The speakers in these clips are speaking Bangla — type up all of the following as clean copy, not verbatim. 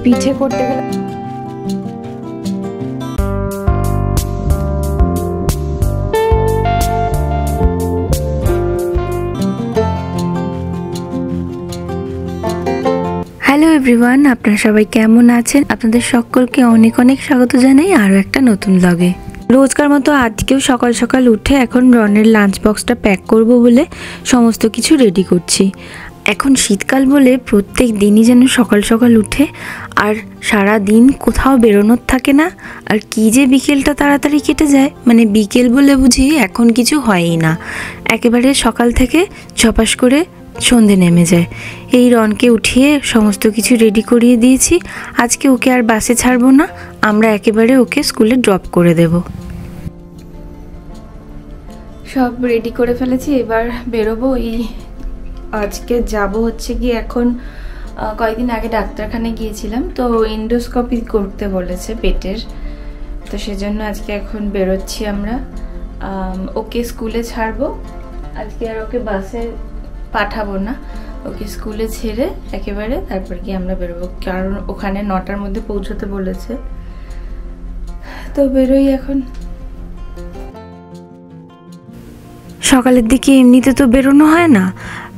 পিঠে করতে গেলে হ্যালো এভরিওয়ান, আপনারা সবাই কেমন আছেন? আপনাদের সকলকে অনেক অনেক স্বাগত জানাই আরও একটা নতুন ব্লগে। রোজকার মতো আজকেও সকাল সকাল উঠে এখন রনের লাঞ্চ বক্সটা প্যাক করব বলে সমস্ত কিছু রেডি করছি। এখন শীতকাল বলে প্রত্যেক দিনই যেন সকাল সকাল উঠে আর সারা দিন কোথাও বেরোনোর থাকে না, আর কি যে বিকেলটা তাড়াতাড়ি কেটে যায়, মানে বিকেল বলে বুঝি এখন কিছু হয়ই না, একেবারে সকাল থেকে ঝপাস করে সন্ধে নেমে যায়। এই রনকে উঠিয়ে সমস্ত কিছু রেডি করিয়ে দিয়েছি। আজকে ওকে আর বাসে ছাড়বো না, আমরা একেবারে ওকে স্কুলে ড্রপ করে দেব। সব রেডি করে ফেলেছি, এবার বেরোবো। আজকে যাব হচ্ছে কি, এখন কয়েকদিন আগে ডাক্তারখানায় গিয়েছিলাম, তো এন্ডোস্কোপি করতে বলেছে পেটের, তো সেজন্য আজকে এখন বেরোচ্ছি আমরা। ওকে স্কুলে ছাড়বো আজকে, আর ওকে বাসে পাঠাবো না, ওকে স্কুলে ছেড়ে একেবারে তারপর কি আমরা বেরোবো, কারণ ওখানে 9টার মধ্যে পৌঁছতে বলেছে। তো বেরোই এখন। সকালের দিকে এমনিতে তো বেরোনো হয় না,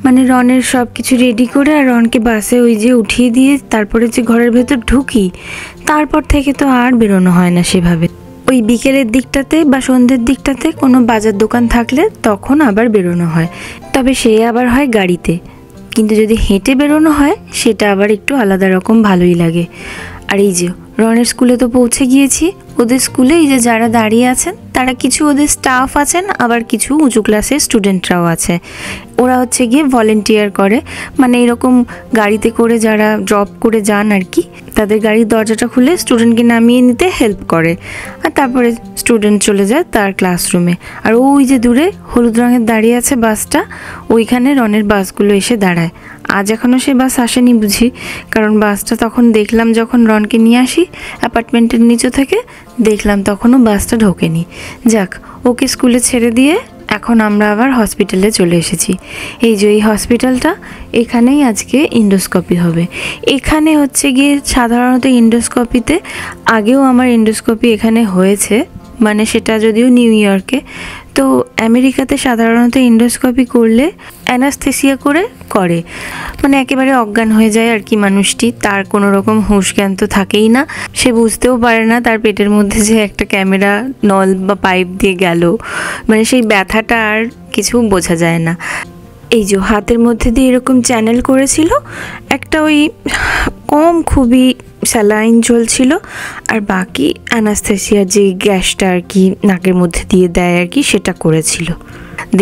মানে রনের সব কিছু রেডি করে আর রনকে বাসে ওই যে উঠিয়ে দিয়ে তারপরে যে ঘরের ভেতর ঢুকি, তারপর থেকে তো আর বেরোনো হয় না সেভাবে। ওই বিকেলের দিকটাতে বা সন্ধ্যের দিকটাতে কোনো বাজার দোকান থাকলে তখন আবার বেরোনো হয়, তবে সে আবার হয় গাড়িতে। কিন্তু যদি হেঁটে বেরোনো হয় সেটা আবার একটু আলাদা রকম ভালোই লাগে। আর এই যে রনের স্কুলে তো পৌঁছে গিয়েছি। ওদের স্কুলে এই যে যারা দাঁড়িয়ে আছেন তারা কিছু ওদের স্টাফ আছেন, আবার কিছু উঁচু ক্লাসের স্টুডেন্টরাও আছে। ওরা হচ্ছে গিয়ে ভলেন্টিয়ার করে, মানে এরকম গাড়িতে করে যারা ড্রপ করে যান আর কি, তাদের গাড়ির দরজাটা খুলে স্টুডেন্টকে নামিয়ে নিতে হেল্প করে, আর তারপরে স্টুডেন্ট চলে যায় তার ক্লাসরুমে। আর ওই যে দূরে হলুদ রঙের দাঁড়িয়ে আছে বাসটা, ওইখানে রনের বাসগুলো এসে দাঁড়ায়। আজ এখনও সে বাস আসেনি বুঝি, কারণ বাসটা তখন দেখলাম যখন রনকে নিয়ে আসি অ্যাপার্টমেন্টের নিচে থেকে, দেখলাম তখনও বাসটা ঢোকেনি। যাক, ওকে স্কুলে ছেড়ে দিয়ে এখন আমরা আবার হসপিটালে চলে এসেছি। এই যে এই হসপিটালটা, এখানেই আজকে এন্ডোস্কোপি হবে। এখানে হচ্ছে গিয়ে সাধারণত এন্ডোস্কোপিতে আগেও আমার এন্ডোস্কোপি এখানে হয়েছে, মানে সেটা যদিও নিউ ইয়র্কে। তো আমেরিকাতে সাধারণত এন্ডোস্কোপি করলে অ্যানাস্থেসিয়া করে, মানে একেবারে অজ্ঞান হয়ে যায় আর কি মানুষটি, তার কোনো রকম হুঁশ জ্ঞান তো থাকেই না, সে বুঝতেও পারে না তার পেটের মধ্যে যে একটা ক্যামেরা নল বা পাইপ দিয়ে গেল, মানে সেই ব্যথাটা আর কিছু বোঝা যায় না। এই যে হাতের মধ্যে দিয়ে এরকম চ্যানেল করেছিল একটা, ওই কম খুবই স্যালাইন চলছিল, আর বাকি অ্যানাস্থেসিয়ার যে গ্যাসটা আর কি নাকের মধ্যে দিয়ে দেয় আর কি, সেটা করেছিল।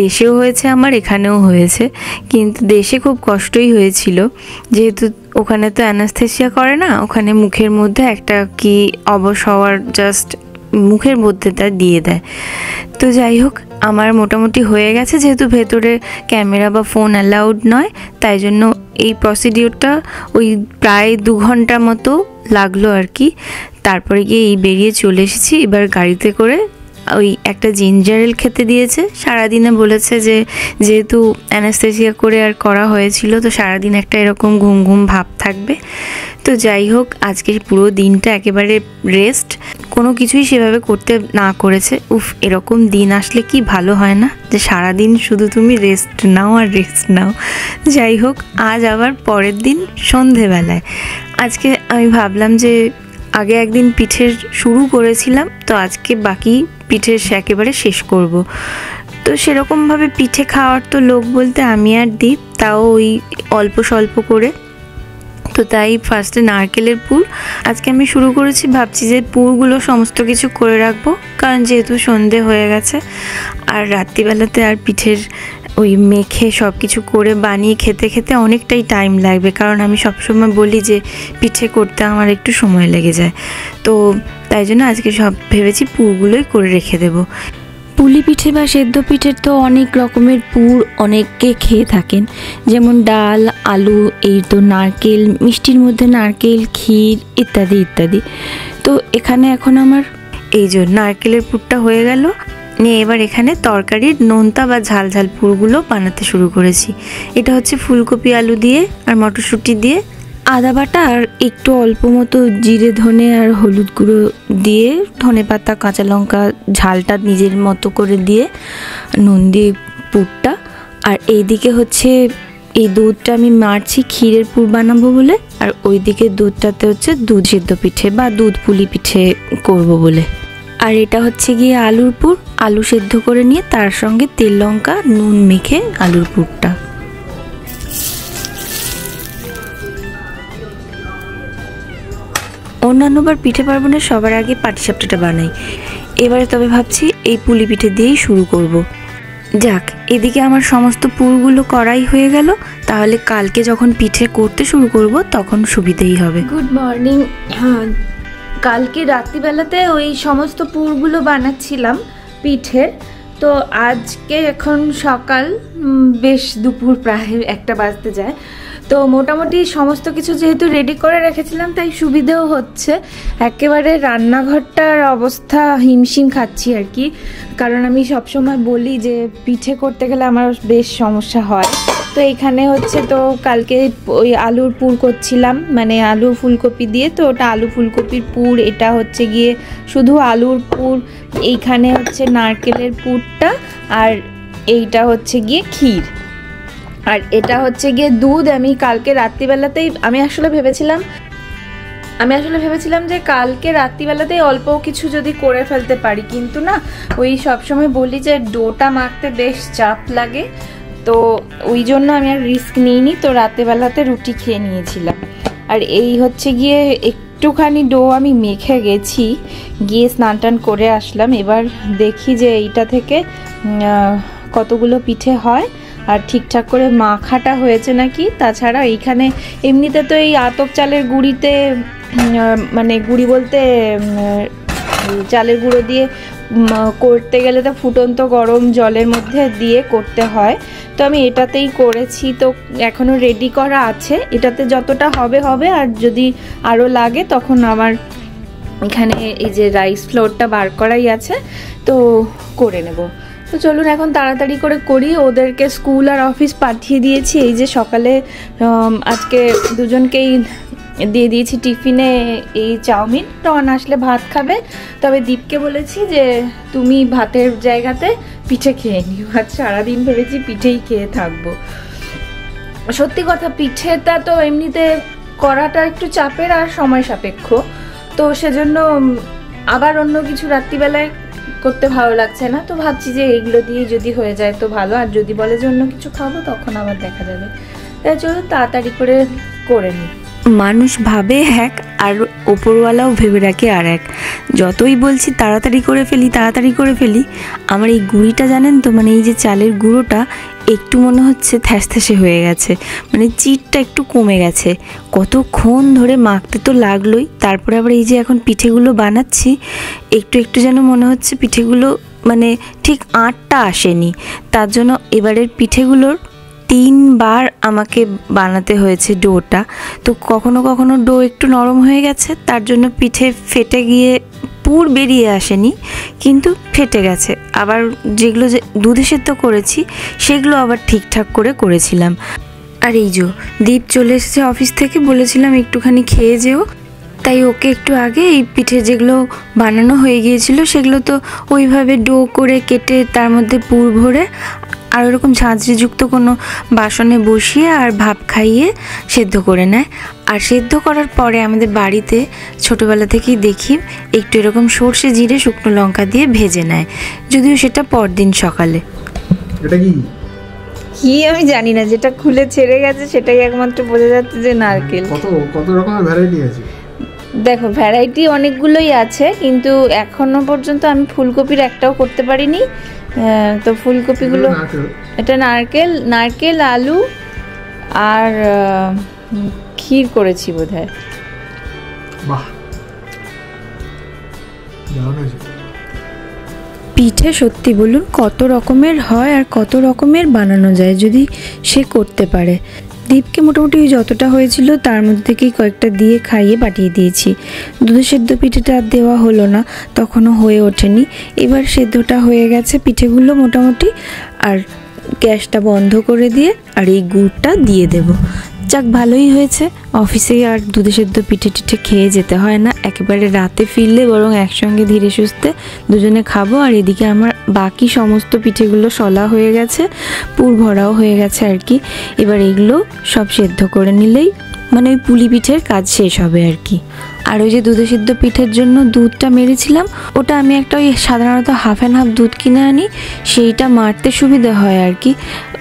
দেশেও হয়েছে আমার, এখানেও হয়েছে, কিন্তু দেশে খুব কষ্টই হয়েছিল, যেহেতু ওখানে তো অ্যানাস্থেসিয়া করে না, ওখানে মুখের মধ্যে একটা কি অবশ হওয়ার জাস্ট মুখের মধ্যে তা দিয়ে দেয়। তো যাই হোক, আমার মোটামুটি হয়ে গেছে, যেহেতু ভেতরে ক্যামেরা বা ফোন অ্যালাউড নয়, তাই জন্য এই প্রসিডিওরটা ওই প্রায় 2 ঘন্টা মতো লাগলো আর কি। তারপরে গিয়ে এই বেরিয়ে চলে এসেছি। এবার গাড়িতে করে ওই একটা জিঞ্জার এল খেতে দিয়েছে, সারাদিনে বলেছে যে যেহেতু অ্যানাস্থেসিয়া করে আর করা হয়েছিল, তো সারাদিন একটা এরকম ঘুম ঘুম ভাব থাকবে। তো যাই হোক, আজকের পুরো দিনটা একেবারে রেস্ট, কোনো কিছুই সেভাবে করতে না করেছে। এরকম দিন আসলে কি ভালো হয় না, যে সারাদিন শুধু তুমি রেস্ট নাও আর রেস্ট নাও। যাই হোক, আজ আবার পরের দিন সন্ধেবেলায় আজকে আমি ভাবলাম যে আগে একদিন পিঠের শুরু করেছিলাম, তো আজকে বাকি পিঠের একেবারে শেষ করব। তো সেরকমভাবে পিঠে খাওয়ার তো লোক বলতে আমি আর দীপ, তাও ওই অল্প স্বল্প করে। তো তাই ফার্স্টে নারকেলের পুর আজকে আমি শুরু করেছি, ভাবছি যে পুরগুলো সমস্ত কিছু করে রাখবো, কারণ যেহেতু সন্ধে হয়ে গেছে আর রাত্রিবেলাতে আর পিঠের ওই মেখে সব কিছু করে বানিয়ে খেতে খেতে অনেকটাই টাইম লাগবে, কারণ আমি সবসময় বলি যে পিঠে করতে আমার একটু সময় লেগে যায়। তো তাই জন্য আজকে সব ভেবেছি পুরগুলোই করে রেখে দেবো। পুলি পিঠে বা সেদ্ধ পিঠের তো অনেক রকমের পুর অনেকে খেয়ে থাকেন, যেমন ডাল, আলু, এই তো নারকেল, মিষ্টির মধ্যে নারকেল, ক্ষীর ইত্যাদি ইত্যাদি। তো এখানে এখন আমার এই যে নারকেলের পুরটা হয়ে গেল, নিয়ে এবার এখানে তরকারির নোনতা বা ঝাল ঝাল পুরগুলো বানাতে শুরু করেছি। এটা হচ্ছে ফুলকপি আলু দিয়ে আর মটরশুঁটি দিয়ে আদা বাটা আর একটু অল্প মতো জিরে ধনে আর হলুদ গুঁড়ো দিয়ে, ধনে পাতা কাঁচা লঙ্কা ঝালটা নিজের মতো করে দিয়ে, নুন দিয়ে পুরটা। আর এইদিকে হচ্ছে এই দুধটা আমি মারছি ক্ষীরের পুর বানাবো বলে, আর ওইদিকে দুধটাতে হচ্ছে দুধ সিদ্ধ পিঠে বা দুধ পুলি পিঠে করব বলে। আর এটা হচ্ছে গিয়ে আলুর পুর, আলু সেদ্ধ করে নিয়ে তার সঙ্গে তেল লঙ্কা নুন মেখে আলুর পুরটা। অন্যান্যবার পিঠে পার্বণে সবার আগে পাটিসাপটাটা বানাই, এবারে তবে ভাবছি এই পুলি পিঠে দিয়েই শুরু করব। যাক, এদিকে আমার সমস্ত পুরগুলো করাই হয়ে গেল, তাহলে কালকে যখন পিঠে করতে শুরু করব তখন সুবিধেই হবে। Good morning. হ্যাঁ, কালকে রাত্রিবেলাতে ওই সমস্ত পুরগুলো বানাচ্ছিলাম পিঠের। তো আজকে এখন সকাল, বেশ দুপুর প্রায় 1টা বাজতে যায়। তো মোটামুটি সমস্ত কিছু যেহেতু রেডি করে রেখেছিলাম তাই সুবিধেও হচ্ছে। একেবারে রান্নাঘরটার অবস্থা হিমশিম খাচ্ছি আর কি, কারণ আমি সবসময় বলি যে পিঠে করতে গেলে আমার বেশ সমস্যা হয়। তো এখানে হচ্ছে, তো কালকে ওই আলুর পুর করছিলাম, মানে আলু ফুলকপি দিয়ে। তো ওটা আলু ফুলকপির পুর, এটা হচ্ছে গিয়ে শুধু আলুর পুর, এইখানে হচ্ছে নারকেলের পুরটা, আর এইটা হচ্ছে গিয়ে ক্ষীর, আর এটা হচ্ছে গিয়ে দুধ। আমি কালকে রাত্রিবেলাতেই আমি আসলে ভেবেছিলাম যে কালকে রাত্রিবেলাতেই অল্প কিছু যদি করে ফেলতে পারি, কিন্তু না, ওই সবসময় বলি যে ডোটা মাখতে বেশ চাপ লাগে, তো ওই জন্য আমি আর রিস্ক নিইনি। তো রাত্রিবেলাতে রুটি খেয়ে নিয়েছিলাম। আর এই হচ্ছে গিয়ে একটুখানি ডো আমি মেখে গেছি, গিয়ে স্নান টান করে আসলাম। এবার দেখি যে এইটা থেকে কতগুলো পিঠে হয় আর ঠিকঠাক করে মাখাটা হয়েছে নাকি। তাছাড়া এইখানে এমনিতে তো এই আতপ চালের গুঁড়িতে, মানে গুঁড়ি বলতে চালের গুঁড়ো দিয়ে করতে গেলে তো ফুটন্ত গরম জলের মধ্যে দিয়ে করতে হয়। তো আমি এটাতেই করেছি, তো এখনও রেডি করা আছে। এটাতে যতটা হবে হবে, আর যদি আরও লাগে তখন আমার এখানে এই যে রাইস ফ্লোরটা বার করাই আছে, তো করে নেব। তো চলুন এখন তাড়াতাড়ি করে করি। ওদেরকে স্কুল আর অফিস পাঠিয়ে দিয়েছি। এই যে সকালে আজকে দুজনকেই দিয়ে দিয়েছি টিফিনে এই চাউমিন। টন আসলে ভাত খাবে, তবে দীপকে বলেছি যে তুমি ভাতের জায়গাতে পিঠে খেয়ে নিও। আজ সারাদিন ভেবেছি পিঠেই খেয়ে থাকবো। সত্যি কথা, পিঠেটা তো এমনিতে করাটা একটু চাপের আর সময় সাপেক্ষ, তো সেজন্য আবার অন্য কিছু রাত্রিবেলায় করতে ভালো লাগছে না। তো ভাবছি যে এইগুলো দিয়ে যদি হয়ে যায় তো ভালো, আর যদি বলে যে অন্য কিছু খাবো তখন আবার দেখা যাবে। তাই চলো তাড়াতাড়ি করে নিই। মানুষ ভাবে এক, আর ওপরওয়ালাও ভেবে রাখে আর এক। যতই বলছি তাড়াতাড়ি করে ফেলি, আমার এই গুঁড়িটা জানেন তো, মানে এই যে চালের গুঁড়োটা একটু মনে হচ্ছে থ্যাসথ্যাসে হয়ে গেছে, মানে চিটটা একটু কমে গেছে। কতক্ষণ ধরে মাখতে তো লাগলোই, তারপরে আবার এই যে এখন পিঠেগুলো বানাচ্ছি, একটু একটু যেন মনে হচ্ছে পিঠেগুলো মানে ঠিক আটটা আসেনি। তার জন্য এবারের পিঠেগুলোর 3 বার আমাকে বানাতে হয়েছে ডোটা। তো কখনো কখনো ডো একটু নরম হয়ে গেছে, তার জন্য পিঠে ফেটে গিয়ে পুর বেরিয়ে আসেনি, কিন্তু ফেটে গেছে। আবার যেগুলো যে দুধে সেদ্ধ করেছি সেগুলো আবার ঠিকঠাক করে করেছিলাম। আর এই যে দীপ চলে এসেছে অফিস থেকে, বলেছিলাম একটুখানি খেয়ে যেও, তাই ওকে একটু আগে এই পিঠে যেগুলো বানানো হয়ে গিয়েছিল সেগুলো তো ওইভাবে ডো করে কেটে তার মধ্যে পুর ভরে আর ওরকম ঝাঁঝরিযুক্ত কোনো বাসনে বসিয়ে আর ভাপ খাইয়ে সেদ্ধ করে নেয়। আর সেদ্ধ করার পরে আমাদের বাড়িতে ছোটোবেলা থেকেই দেখি একটু এরকম সর্ষে জিরে শুকনো লঙ্কা দিয়ে ভেজে নেয়, যদিও সেটা পরদিন সকালে। এটা কি আমি জানি না, যেটা খুলে ছেড়ে গেছে সেটাই একমাত্র বোঝা যাচ্ছে যে নারকেল। কত রকমের ভ্যারাইটি আছে। দেখো, ভ্যারাইটি অনেকগুলোই আছে, কিন্তু এখনো পর্যন্ত আমি ফুলকপির একটাও করতে পারিনি। তো ফুলকপিগুলো, এটা নারকেল আলু আর ক্ষীর করেছি বোধহয়। বাহ, পিঠে সত্যি বলুন কত রকমের হয় আর কত রকমের বানানো যায় যদি সে করতে পারে। দীপকে মোটামুটি যতটা হয়েছিল তার মধ্যে থেকেই কয়েকটা দিয়ে খাইয়ে পাঠিয়ে দিয়েছি। দুধে সেদ্ধ পিঠেটা আর দেওয়া হলো না, তখনও হয়ে ওঠেনি। এবার সেদ্ধটা হয়ে গেছে পিঠেগুলো মোটামুটি, আর গ্যাসটা বন্ধ করে দিয়ে আর এই গুড়টা দিয়ে দেব। যাক ভালোই হয়েছে, অফিসে আর দুধে সেদ্ধ পিঠে টিঠে খেয়ে যেতে হয় না, একেবারে রাতে ফিরলে বরং একসঙ্গে ধীরে সুস্থে দুজনে খাবো। আর এদিকে আমার বাকি সমস্ত পিঠেগুলো সলা হয়ে গেছে, পুর ভরাও হয়ে গেছে আর কি। এবার এগুলো সব সেদ্ধ করে নিলেই মানে ওই পুলি পিঠের কাজ শেষ হবে আর কি। আর ওই যে দুধে সিদ্ধ পিঠের জন্য দুধটা মেরেছিলাম, ওটা আমি একটা ওই সাধারণত হাফ অ্যান্ড হাফ দুধ কিনে আনি, সেইটা মারতে সুবিধা হয় আর কি।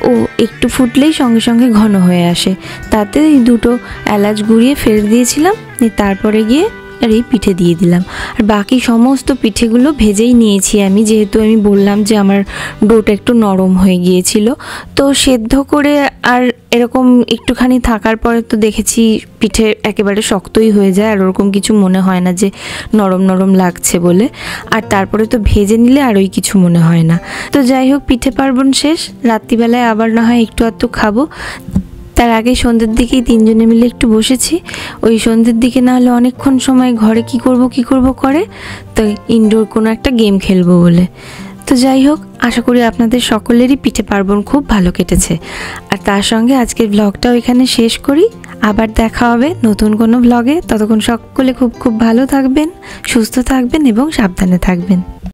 ও একটু ফুটলেই সঙ্গে সঙ্গে ঘন হয়ে আসে, তাতে এই দুটো এলাচ গুঁড়িয়ে ফেলে দিয়েছিলাম, তারপরে গিয়ে আর এই পিঠে দিয়ে দিলাম। আর বাকি সমস্ত পিঠেগুলো ভেজেই নিয়েছি আমি, যেহেতু আমি বললাম যে আমার ডোটা একটু নরম হয়ে গিয়েছিল। তো সেদ্ধ করে আর এরকম একটুখানি থাকার পরে তো দেখেছি পিঠে একেবারে শক্তই হয়ে যায়, আর ওরকম কিছু মনে হয় না যে নরম নরম লাগছে বলে। আর তারপরে তো ভেজে নিলে আর ওই কিছু মনে হয় না। তো যাই হোক, পিঠে পার্বণ শেষ, রাত্রিবেলায় আবার না হয় একটু আধটু খাবো। তার আগে সন্ধ্যের দিকেই তিনজনে মিলে একটু বসেছি, ওই সন্ধ্যের দিকে না হলে অনেকক্ষণ সময় ঘরে কি করব করে, তো ইনডোর কোনো একটা গেম খেলবো বলে। তো যাই হোক, আশা করি আপনাদের সকলেরই পিঠে পার্বণ খুব ভালো কেটেছে। আর তার সঙ্গে আজকের ব্লগটাও এখানে শেষ করি, আবার দেখা হবে নতুন কোনো ব্লগে। ততক্ষণ সকলে খুব খুব ভালো থাকবেন, সুস্থ থাকবেন এবং সাবধানে থাকবেন।